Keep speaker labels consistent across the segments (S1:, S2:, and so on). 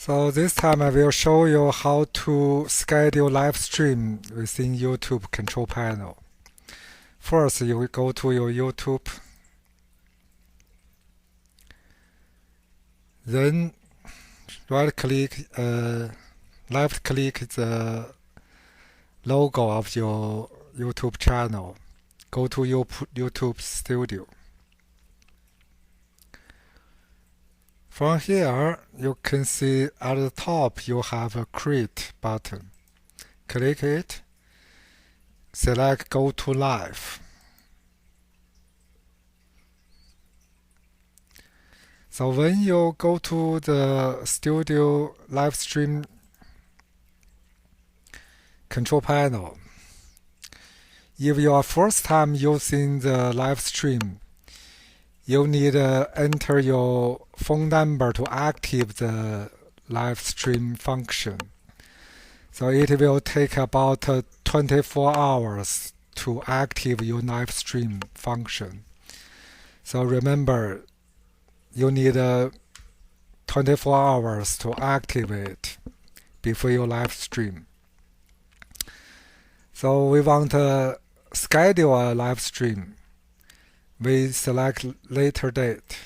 S1: So this time I will show you how to schedule live stream within YouTube control panel. First, you will go to your YouTube. Then left click the logo of your YouTube channel. Go to your YouTube Studio. From here, you can see at the top you have a Create button. Click it. Select Go to Live. So when you go to the Studio live stream control panel, if you are first time using the live stream, you need to enter your phone number to activate the live stream function. So it will take about 24 hours to activate your live stream function. So remember, you need 24 hours to activate before your live stream. So we want to schedule a live stream. We select later date.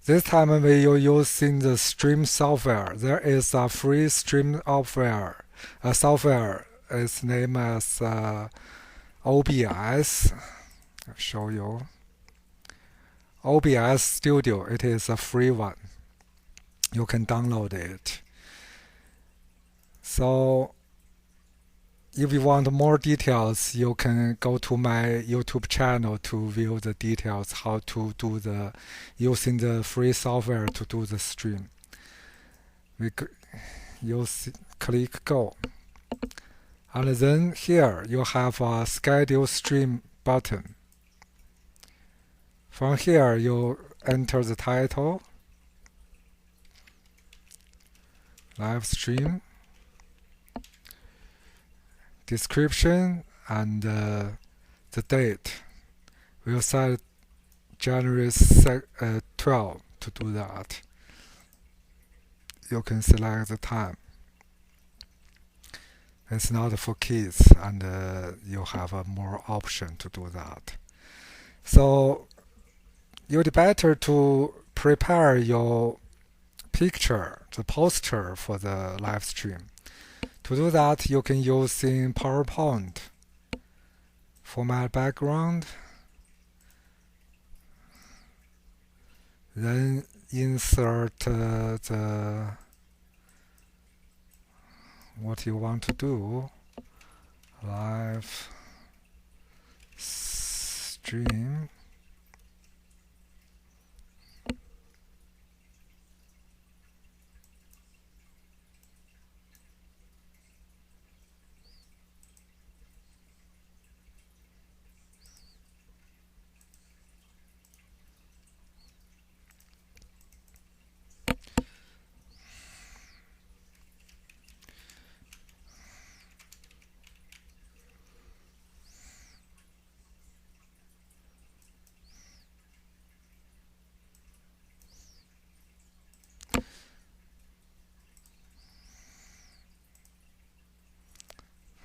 S1: This time we are using the stream software. There is a free stream software. A software is named as OBS. I'll show you. OBS Studio. It is a free one. You can download it. So if you want more details, you can go to my YouTube channel to view the details how to do using the free software to do the stream. Click Go, and then here you have a Schedule Stream button. From here you enter the title, live stream, description, and the date. We'll set January 12 to do that. You can select the time. It's not for kids, and you have more option to do that. So you'd better to prepare your picture, the poster for the live stream. To do that, you can use in PowerPoint. Format background. Then insert what you want to do. Live stream.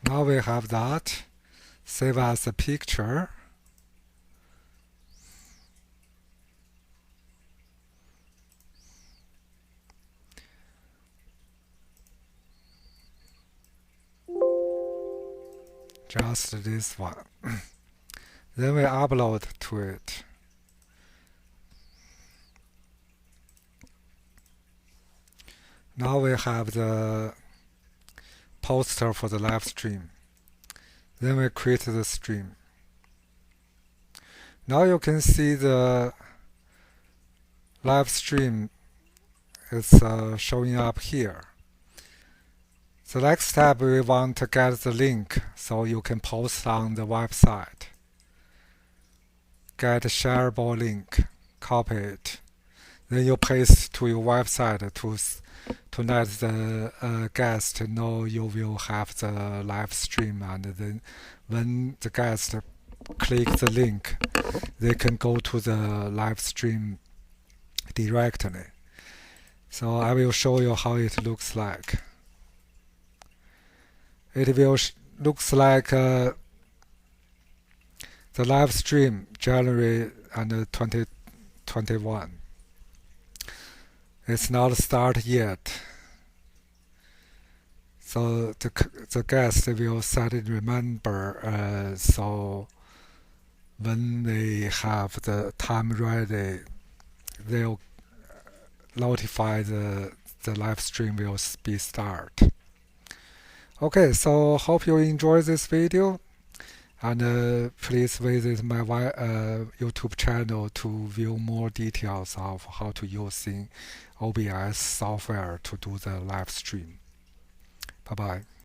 S1: Now we have that. Save as a picture. Just this one. Then we upload to it. Now we have the poster for the live stream. Then we create the stream. Now you can see the live stream is showing up here. The next step, we want to get the link so you can post on the website. Get a shareable link, copy it. Then you paste to your website to let the guest know you will have the live stream, and then when the guest click the link, they can go to the live stream directly. So I will show you how it looks like. It will looks like the live stream January and 2021. It's not started yet. So the guest will set it remember. So when they have the time ready, they'll notify the live stream will be start. Okay, so hope you enjoy this video, and please visit my YouTube channel to view more details of how to using OBS software to do the live stream. Bye bye.